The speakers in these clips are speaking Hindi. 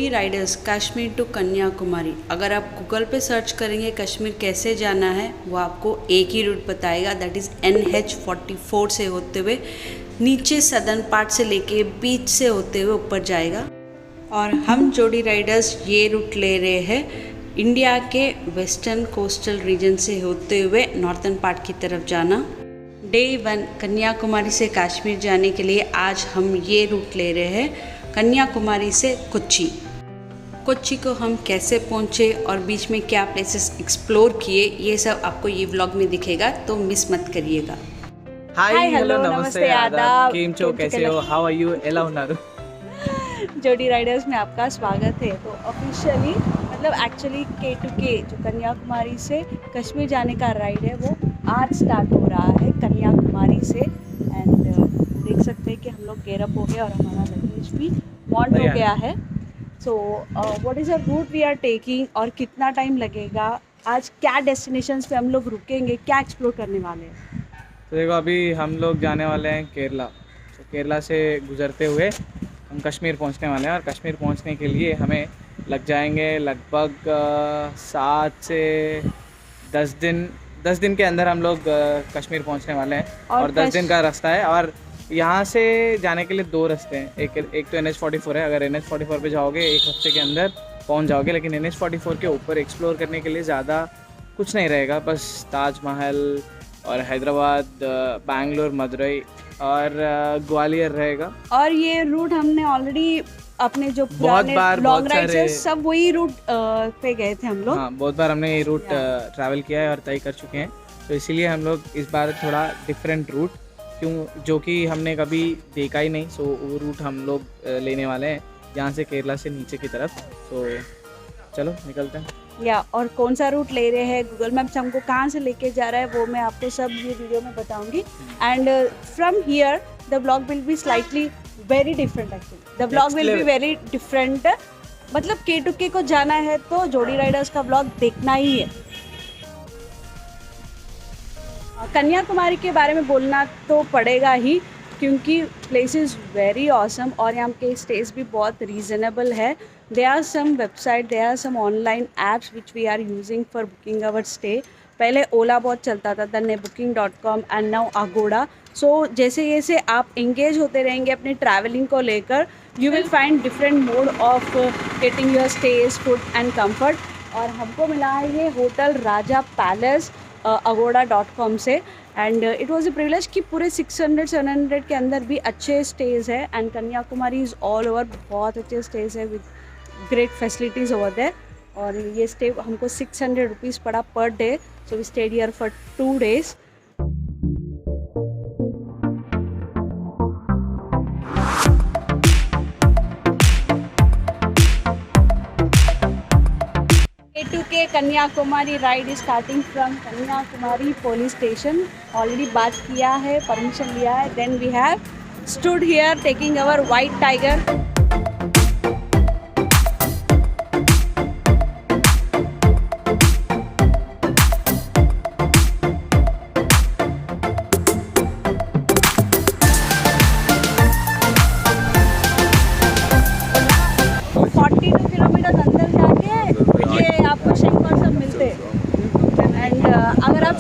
जोड़ी राइडर्स कश्मीर टू कन्याकुमारी। अगर आप गूगल पे सर्च करेंगे कश्मीर कैसे जाना है, वो आपको एक ही रूट बताएगा, दैट इज़ NH44 से होते हुए नीचे सदर्न पार्ट से लेके बीच से होते हुए ऊपर जाएगा। और हम जोड़ी राइडर्स ये रूट ले रहे हैं इंडिया के वेस्टर्न कोस्टल रीजन से होते हुए नॉर्थन पार्ट की तरफ जाना। डे 1 कन्याकुमारी से कश्मीर जाने के लिए आज हम ये रूट ले रहे हैं कन्याकुमारी से कोच्चि। कोच्चि को हम कैसे पहुँचे और बीच में क्या प्लेसेस एक्सप्लोर किए, ये सब आपको ये व्लॉग में दिखेगा, तो मिस मत करिएगा। हाय हेलो नमस्ते आदाब, केम चो, कैसे हो, हाउ आर यू, एला उन्नारू। जोड़ी राइडर्स में आपका स्वागत है। तो ऑफिशियली मतलब एक्चुअली K2K जो कन्याकुमारी से कश्मीर जाने का राइड है वो आज स्टार्ट हो रहा है कन्याकुमारी से। एंड देख सकते हैं कि हम लोग गेयरअप हो गए और हमारा लगेज भी मॉन्ट हो गया है। So what is the route we are taking और कितना टाइम लगेगा, आज क्या डेस्टिनेशंस पे हम लोग रुकेंगे, क्या एक्सप्लोर करने वाले हैं। तो देखो अभी हम लोग जाने वाले हैं केरला। तो केरला से गुजरते हुए हम कश्मीर पहुंचने वाले हैं और कश्मीर पहुंचने के लिए हमें लग जाएंगे लगभग 7 से 10 दिन। 10 दिन के अंदर हम लोग कश्मीर पहुंचने वाले हैं और 10 दिन का रास्ता है। और यहाँ से जाने के लिए 2 रास्ते हैं, एक तो NH44 है। अगर NH44 पे जाओगे 1 हफ्ते के अंदर पहुंच जाओगे, लेकिन NH44 के ऊपर एक्सप्लोर करने के लिए ज़्यादा कुछ नहीं रहेगा, बस ताजमहल और हैदराबाद, बैंगलोर, मदुरई और ग्वालियर रहेगा। और ये रूट हमने ऑलरेडी अपने जो पुराने लॉन्ग राइड्स हैं सब वही रूट पे गए थे हम लोग। हाँ, बहुत बार हमने ये रूट ट्रैवल किया है और तय कर चुके हैं। तो इसीलिए हम लोग इस बार थोड़ा डिफरेंट रूट, जो कि हमने कभी देखा ही नहीं, सो वो रूट हम लोग लेने वाले हैं यहाँ से केरला से नीचे की तरफ। सो चलो निकलते हैं। और कौन सा रूट ले रहे हैं, गूगल मैप्स हमको कहाँ से लेके जा रहा है, वो मैं आपको सब ये वीडियो में बताऊंगी। And from here the blog will be slightly very different. Actually the blog will be very different. मतलब K2K को जाना है तो जोड़ी राइडर्स का ब्लॉग देखना ही है। कन्याकुमारी के बारे में बोलना तो पड़ेगा ही, क्योंकि प्लेस इज़ वेरी ऑसम और यहाँ के स्टेज भी बहुत रीजनेबल है। There are some website, there are some online apps which we are using for booking our stay. पहले ओला बहुत चलता था, then booking.com and now Agoda. So जैसे जैसे आप engage होते रहेंगे अपने traveling को लेकर, you will find different mode of getting your stays, food and comfort. और हमको मिला है ये होटल राजा पैलेस agoda.com से। And it was a privilege कि पूरे 600-700 के अंदर भी अच्छे स्टेज है। And Kanyakumari is all over बहुत अच्छे स्टेज है with great facilities over there. और ये स्टे हमको 600 रुपीज़ पड़ा per day. So we stayed here for 2 days। K2K Kanyakumari ride is starting from Kanyakumari police station. Already बात किया है, परमिशन लिया है। Then we have stood here taking our white tiger.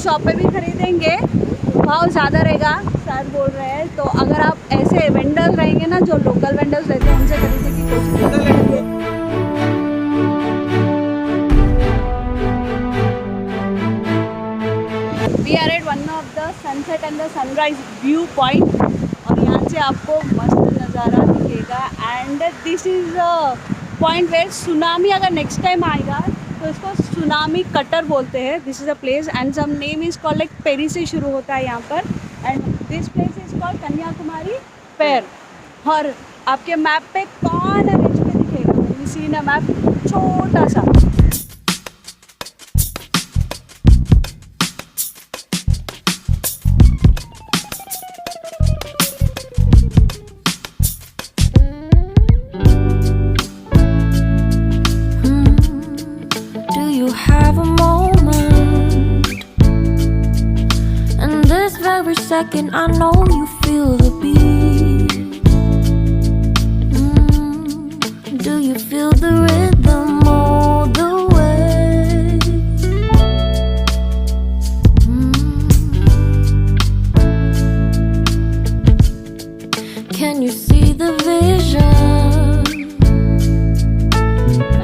Shop पे भी खरीदेंगे भाव ज़्यादा रहेगा, सर बोल रहे हैं। तो अगर आप ऐसे वेंडर रहेंगे ना, जो लोकल वेंडर्स रहते हैं, उनसे खरीदने की कोशिश करेंगे। We are at one of the sunset and the sunrise view point और यहाँ से आपको मस्त नज़ारा दिखेगा। And this is point where tsunami अगर नेक्स्ट टाइम आएगा तो इसको सुनामी कटर बोलते हैं। This is a place and some name is called like पेरी से शुरू होता है यहाँ पर। And this place is called Kanyakumari pier. और आपके मैप पे कौन है बीच में दिखेगा, you see in a map, छोटा सा। Second, I know you feel the beat. Do you feel the the rhythm all the way. Can you see the vision?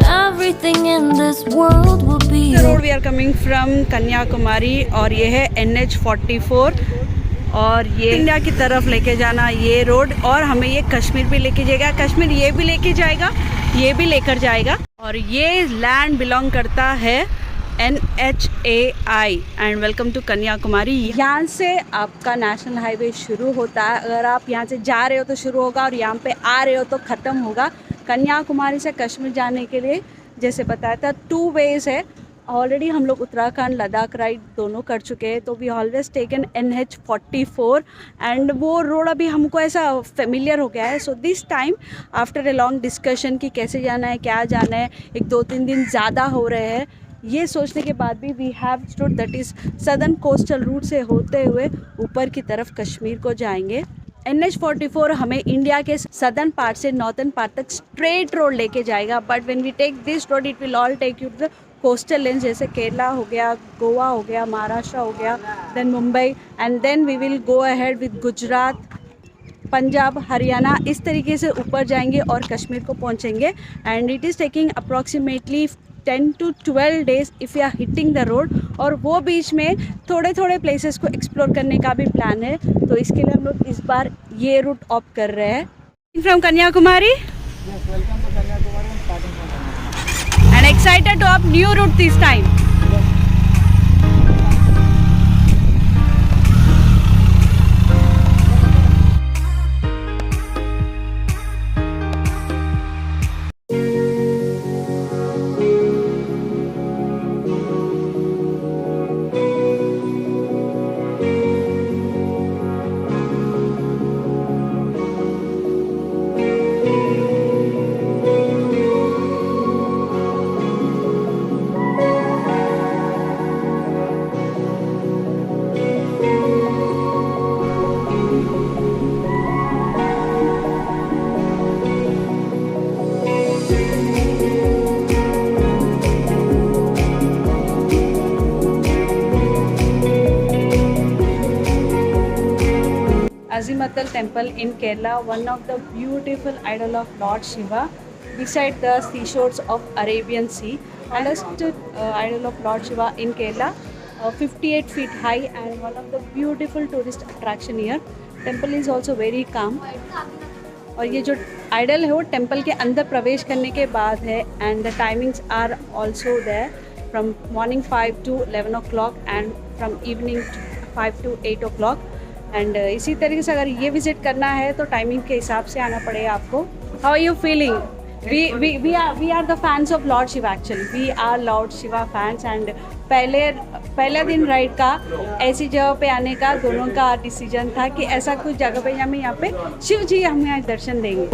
Everything in this world will be The road we are coming from Kanyakumari और ये है NH44 और ये इंडिया की तरफ लेके जाना ये रोड और हमें ये कश्मीर भी लेके जाएगा, कश्मीर ये भी लेके जाएगा, ये भी लेकर जाएगा और ये लैंड बिलोंग करता है NHAI and welcome to Kanyakumari. यहाँ से आपका नेशनल हाईवे शुरू होता है, अगर आप यहाँ से जा रहे हो तो शुरू होगा और यहाँ पे आ रहे हो तो ख़त्म होगा। कन्याकुमारी से कश्मीर जाने के लिए जैसे बताया था 2 वेज़ है। ऑलरेडी हम लोग उत्तराखंड लद्दाख राइड दोनों कर चुके हैं, तो we always taken NH44 and वो रोड अभी हमको ऐसा फेमिलियर हो गया है। So this time after a long discussion कि कैसे जाना है क्या जाना है, 1-2-3 दिन ज़्यादा हो रहे हैं, ये सोचने के बाद भी we have stood that is southern coastal route से होते हुए ऊपर की तरफ कश्मीर को जाएंगे। NH44 हमें इंडिया के सदर्न पार्ट से नॉर्थन पार्ट तक स्ट्रेट रोड लेके जाएगा, but when we take this road it will all take you to the coastal lane, जैसे केरला हो गया, गोवा हो गया, महाराष्ट्र हो गया, then Mumbai and then we will go ahead with Gujarat, Punjab, Haryana, इस तरीके से ऊपर जाएंगे और कश्मीर को पहुंचेंगे। And it is taking approximately 10 to 12 days if you are hitting the road और वो बीच में थोड़े थोड़े प्लेसेस को एक्सप्लोर करने का भी प्लान है, तो इसके लिए हम लोग इस बार ये रूट ऑप्ट कर रहे हैं from Kanyakumari and excited to opt new route this time. Azimuthal temple in Kerala, one of the beautiful idol of Lord Shiva beside the seashores of Arabian Sea. Tallest idol of Lord Shiva in Kerala, 58 feet high and one of the beautiful tourist attraction here. Temple is also very calm. और ये जो आइडल है वो टेम्पल के अंदर प्रवेश करने के बाद है and the timings are also there from morning 5 to 11 o'clock and from evening 5 to 8 o'clock and इसी तरीके से अगर ये विजिट करना है तो टाइमिंग के हिसाब से आना पड़ेगा आपको। How are you feeling? we are the fans of Lord Shiva actually. We are Lord Shiva fans and पहले दिन राइड का ऐसी जगह पे आने का दोनों का डिसीजन था कि ऐसा कुछ जगह पे हमें यहाँ पे शिव जी हमें आज दर्शन देंगे।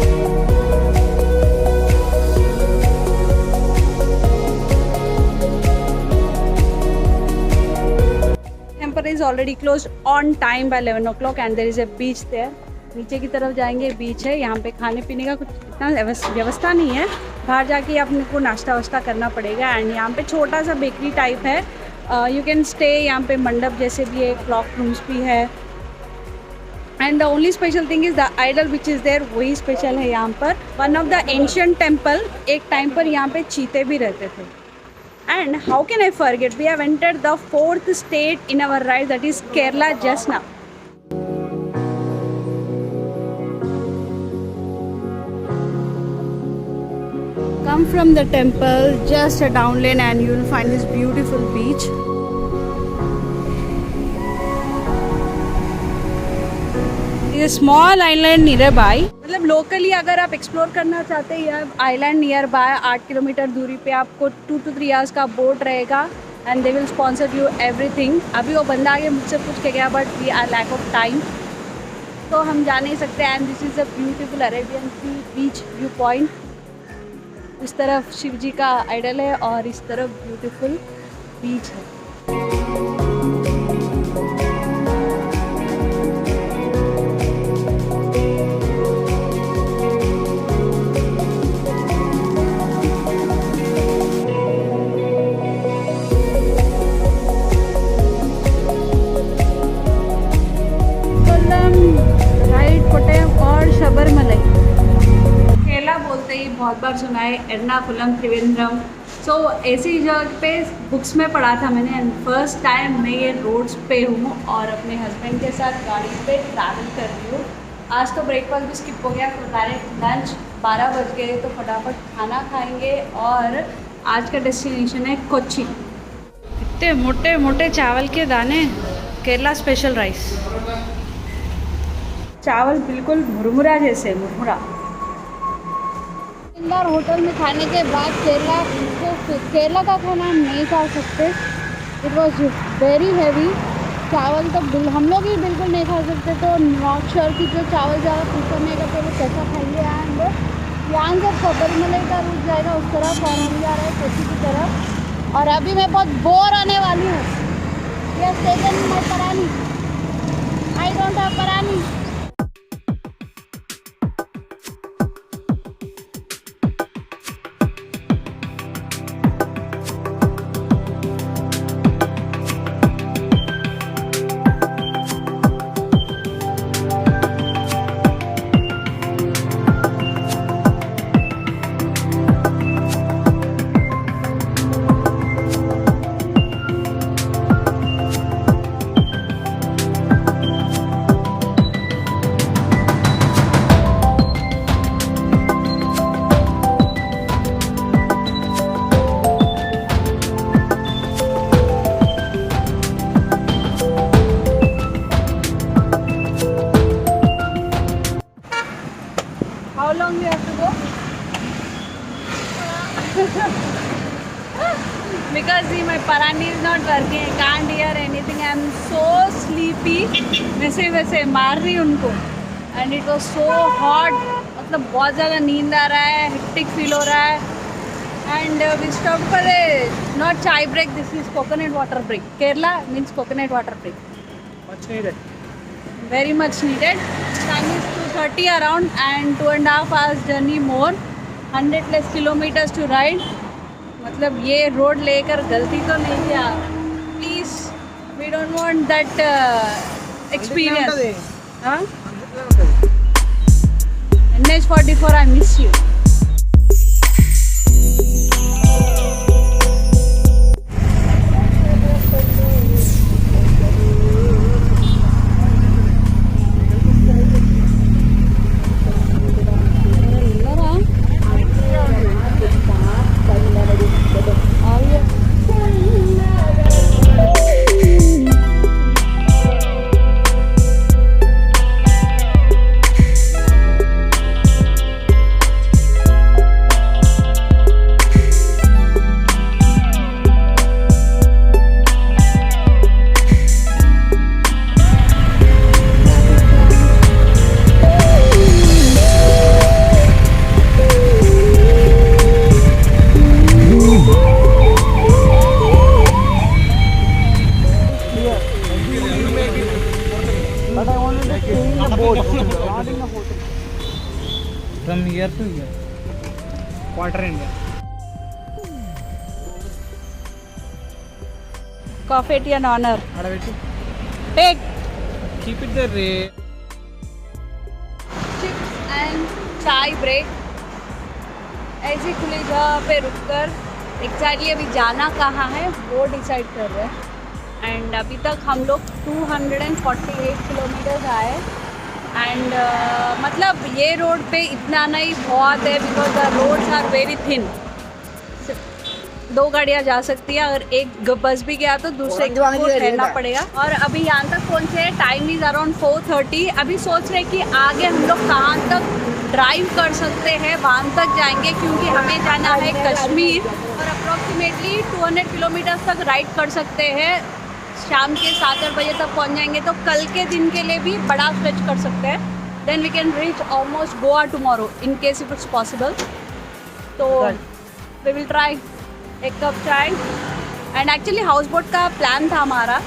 is already closed on time by 11 o'clock and there is a beach there. नीचे की तरफ जाएंगे, बीच है, यहाँ पे खाने पीने का कुछ इतना व्यवस्था नहीं है, बाहर जाके अपने को नाश्ता वाश्ता करना पड़ेगा एंड यहाँ पे छोटा सा बेकरी टाइप है, यू कैन स्टे, यहाँ पे मंडप जैसे भी है, क्लॉक रूम्स भी है and the only special thing is the idol which is there, वही स्पेशल है यहाँ पर। One of the ancient temple, एक टाइम पर यहाँ पे चीते भी रहते थे। And how can I forget? We have entered the 4th state in our ride, that is Kerala just now. Come from the temple, just a down lane and you will find this beautiful beach. It's a small island nearby. मतलब लोकली अगर आप एक्सप्लोर करना चाहते हैं या आइलैंड नियर बाय 8 किलोमीटर दूरी पे आपको 2 to 3 आवर्स का बोट रहेगा and they will sponsor you everything. अभी वो बंदा आगे मुझसे पूछ के गया but we are lack of time तो हम जा नहीं सकते and this is a beautiful Arabian sea beach view point. इस तरफ शिव जी का आइडल है और इस तरफ ब्यूटीफुल बीच है। बहुत बार सुना है, एर्नाकुलम, त्रिवेंद्रम। सो ऐसी जगह पे बुक्स में पढ़ा था मैंने, एंड फर्स्ट टाइम मैं ये रोड्स पे हूँ और अपने हस्बैंड के साथ गाड़ी पे ट्रैवल कर रही हूँ। आज तो ब्रेकफास्ट भी स्किप हो गया, फिर डायरेक्ट लंच 12 बज गए, तो फटाफट खाना खाएंगे। और आज का डेस्टिनेशन है कोच्चि। इतने मोटे मोटे चावल के दाने, केरला स्पेशल राइस। चावल बिल्कुल मुरमुरा जैसे, मुरमुरा। इंदौर होटल में खाने के बाद केरला का खाना हम नहीं खा सकते। It was very heavy. चावल तो हम लोग ही बिल्कुल नहीं खा सकते, तो नॉट श्योर कि जो चावल ज़्यादा प्रीफर नहीं करते वो कैसा खाएंगे। एंड यहाँ से सबरीमलाई का रूट जाएगा उस तरफ, और हम जा रहे हैं कोच्चि की तरफ। और अभी मैं बहुत बोर होने वाली हूँ। यस, टेकन माय परानी, आई डोंट हैव परानी। How long you have to go? Because see, my parani is not working. I can't hear anything. I am so sleepy. वैसे मार रही उनको. And it was so hot. मतलब बहुत ज़्यादा नींद आ रहा है, hectic feel हो रहा है. And we stopped for a not chai break. This is coconut water break. Kerala means coconut water break. Much needed. Very much needed. Time is 2:30 around and 2.5 hours journey more. 100 plus kilometers to ride. मतलब ये रोड लेकर गलती तो नहीं किया. Please, we don't want that experience. हाँ? NH44, I miss you. From here to here, quarter India. Coffee tea and honor. Adaveti. Take Keep it there. chips and chai break. ऐसी खुली जगह पे रुककर एग्जैक्टली अभी जाना कहाँ है वो डिसाइड कर रहे हैं. एंड अभी तक हम लोग 248 किलोमीटर आए. एंड मतलब ये रोड पे इतना नहीं बहुत है, because the roads are very thin. 2 गाड़ियाँ जा सकती है, अगर एक बस भी गया तो दूसरे को ठहरना पड़ेगा. और अभी यहाँ तक पहुँचे, टाइम इज़ अराउंड 4:30. अभी सोच रहे कि आगे हम लोग कहाँ तक ड्राइव कर सकते हैं, वहाँ तक जाएंगे, क्योंकि हमें जाना है कश्मीर. और अप्रॉक्सीमेटली 200 किलोमीटर तक राइड कर सकते हैं. शाम के 7-8 बजे तक पहुँच जाएंगे, तो कल के दिन के लिए भी बड़ा स्ट्रेच कर सकते हैं. Then we can reach almost Goa tomorrow in case if it's possible. तो वी विल ट्राई. एक कप चाय. एंड एक्चुअली हाउस बोट का प्लान था हमारा.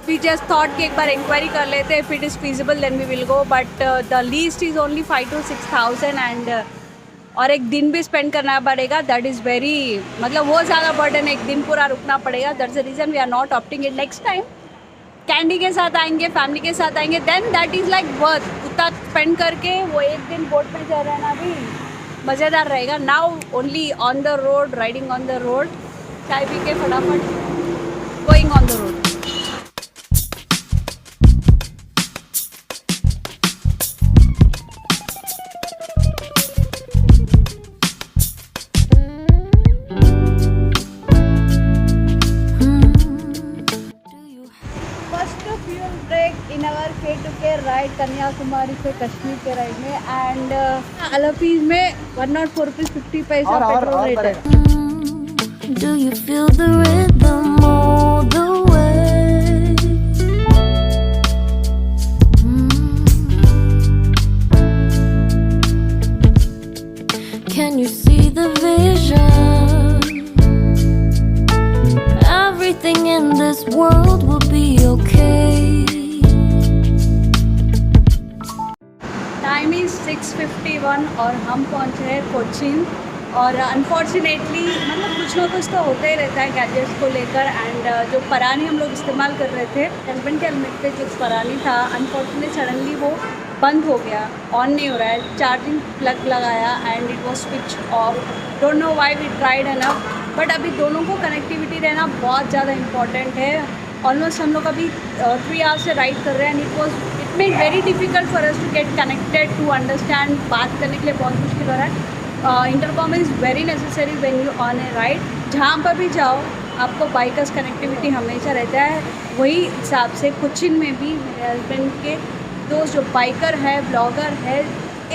वी जस्ट थॉट कि एक बार इंक्वायरी कर लेते हैं, if it is feasible then we will go. But the least is only 5,000 to 6,000 and और एक दिन भी स्पेंड करना पड़ेगा. दैट इज़ वेरी, मतलब वो ज़्यादा बर्डन, एक दिन पूरा रुकना पड़ेगा. That's the reason we are not opting it. Next time Candy के साथ आएंगे, फैमिली के साथ आएंगे, then that is like worth. उतना स्पेंड करके वो एक दिन बोट में जा रहना भी मज़ेदार रहेगा. Now only on the road, riding on the road, चाय पी के फटाफट going on the road. Fuel break in our K2K ride Kanyakumari से कश्मीर के राइड में. एंड अलपीज में 104 रुपीज़ 50 पैसा पेट्रोल रेट है. Do you feel the rhythm all the way? Can you see the vision? Everything in this world will be okay. Time is 6:51 और हम पहुँचे हैं कोचीन. और अनफॉर्चुनेटली मतलब कुछ ना कुछ तो होता ही रहता है गैजेट्स को लेकर. एंड जो परानी हम लोग इस्तेमाल कर रहे थे हेलमेट के हेलमेट पे जो परानी था, अनफॉर्चुनेटली सडनली वो बंद हो गया, ऑन नहीं हो रहा है. चार्जिंग प्लग लगाया and it was switch off. Don't know why we tried enough, but अभी दोनों को कनेक्टिविटी रहना बहुत ज़्यादा इंपॉर्टेंट है. ऑलमोस्ट हम लोग अभी 3 आवर्स से राइड कर रहे हैं and it made very difficult for us to get connected, to understand. बात करने के लिए बहुत मुश्किल हो रहा है. Intercom is very necessary when you on a ride. जहाँ पर भी जाओ आपको बाइकर्स कनेक्टिविटी हमेशा रहता है. वही हिसाब से कोचीन में भी मेरे हस्बैंड के दोस्त जो बाइकर है, ब्लॉगर है,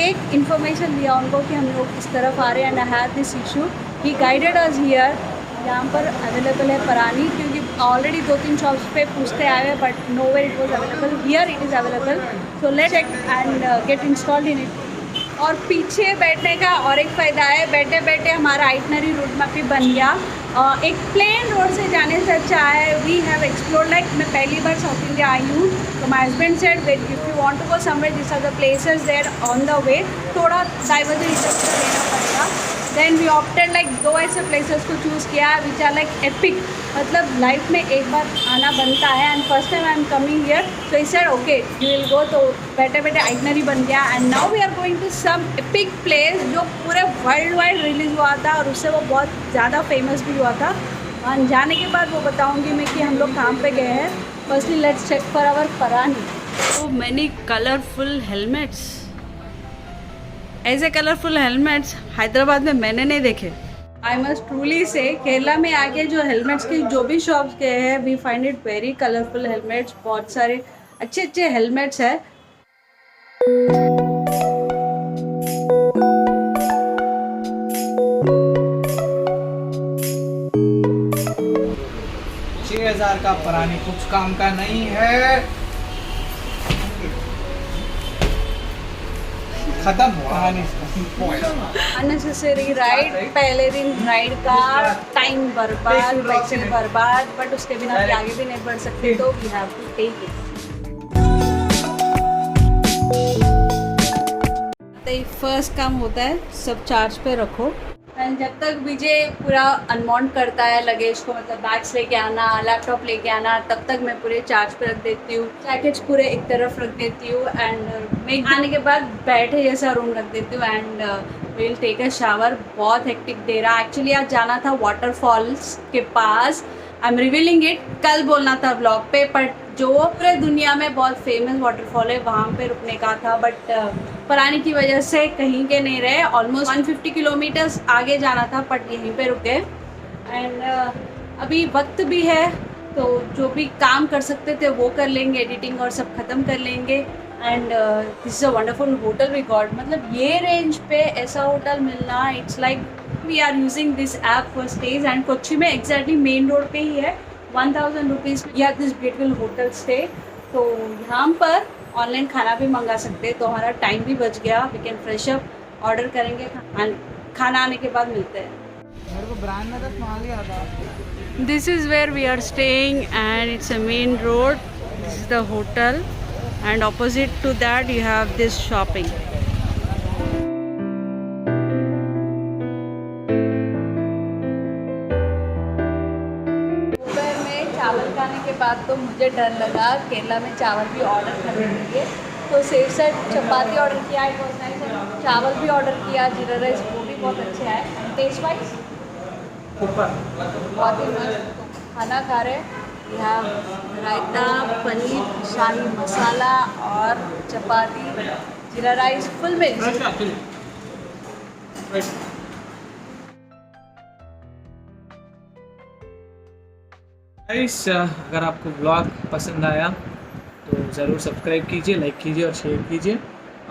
एक इन्फॉर्मेशन दिया उनको कि हम लोग इस तरफ आ रहे हैं and I have this issue. He guided us here. यहाँ पर अवेलेबल है परानी, क्योंकि ऑलरेडी 2-3 शॉप्स पे पूछते आए हैं but nowhere it was available. Here it is available. So let's check and get installed in it. और पीछे बैठने का और एक फ़ायदा है, बैठे बैठे हमारा आइटनरी रूट मैप भी बन गया. एक प्लेन रोड से जाने से अच्छा है. वी हैव एक्सप्लोर्ड, लाइक मैं पहली बार साउथ इंडिया आई हूँ तो my husband said wait if you want to go somewhere this are the places there on the way. थोड़ा डाइवर्जन इधर लेना पड़ेगा. देन वी ऑप्टेड लाइक 2 ऐसे प्लेसेस को चूज़ किया विच आर लाइक एपिक. मतलब लाइफ में एक बार आना बनता है and first time I am coming here. So he said okay you will go. तो बैठे बैठे आइटनरी बन गया and now we are going to some epic place जो पूरे वर्ल्ड वाइड रिलीज़ हुआ था और उससे वो बहुत ज़्यादा फेमस भी हुआ था. और जाने के बाद वो बताऊँगी मैं कि हम लोग कहाँ पे गए हैं. Firstly let's check for our परानी. So many colorful helmets. ऐसे कलरफुल हेलमेट्स हैदराबाद में मैंने नहीं देखे. आई मस्ट ट्रूली से केरला में आके जो हेलमेट्स की जो भी शॉप्स गए हैं we find it very colourful helmets. बहुत सारे अच्छे अच्छे हेलमेट्स हैं. का परानी कुछ काम का नहीं है. खत्म कहानी. अननेसेसरी राइड, पहले दिन राइड का टाइम बर्बाद, पैसे बर्बाद, बट उसके बिना भी आगे भी नहीं बढ़ सकते तो we have to take it. First काम होता है सब चार्ज पे रखो. एंड जब तक विजय पूरा अनमाउंट करता है लगेज को, मतलब बैग्स लेके आना, लैपटॉप लेके आना, तब तक मैं पूरे चार्ज पे रख देती हूँ. जैकेट्स पूरे एक तरफ रख देती हूँ एंड मैं आने के बाद बैठे जैसा रूम रख देती हूँ and will take a shower. बहुत हेक्टिक डे रहा. एक्चुअली आज जाना था वाटरफॉल्स के पास. I am revealing it. कल बोलना था ब्लॉग पे, बट जो पूरे दुनिया में बहुत फेमस वाटरफॉल है वहाँ पे रुकने का था, बट परानी की वजह से कहीं के नहीं रहे. ऑलमोस्ट 150 किलोमीटर्स आगे जाना था बट यहीं पे रुके. एंड अभी वक्त भी है तो जो भी काम कर सकते थे वो कर लेंगे, एडिटिंग और सब ख़त्म कर लेंगे. And this is a wonderful hotel we got. मतलब ये रेंज पे ऐसा होटल मिलना, it's like we are using this app for stage. And Kochi में एग्जैक्टली मेन रोड पे ही है. 1000 रुपीज़ या दिस ब्यूटीफुल होटल स्टे. तो यहाँ पर ऑनलाइन खाना भी मंगा सकते हैं तो हमारा टाइम भी बच गया. We can fresh up, order करेंगे, खाना आने के बाद मिलते हैं. मेरे को ब्रांड में तो स्मॉल ही आता. This is where we are staying and it's a main road. This is the hotel and opposite to that you have this shopping. दोपहर में चावल खाने के बाद तो मुझे डर लगा केरला में चावल भी ऑर्डर करने के लिए. तो सेफ साइड चपाती ऑर्डर किया, चावल भी ऑर्डर किया, जीरा राइस हो बहुत अच्छे आए। टेस्ट वाइज बहुत ही मस्त खाना खा रहे हैं। यहाँ रायता, पनीर, शाही मसाला और चपाती, जीरा राइस, फुल मिक्स। गाइस, अगर आपको ब्लॉग पसंद आया तो ज़रूर सब्सक्राइब कीजिए, लाइक कीजिए और शेयर कीजिए।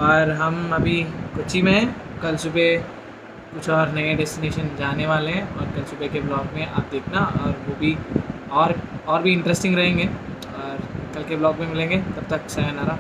और हम अभी कोच्चि में हैं, कल सुबह कुछ और नए डेस्टिनेशन जाने वाले हैं और कल सुबह के ब्लॉग में आप देखना, और वो भी और भी इंटरेस्टिंग रहेंगे। और कल के ब्लॉग में मिलेंगे, तब तक सायोनारा।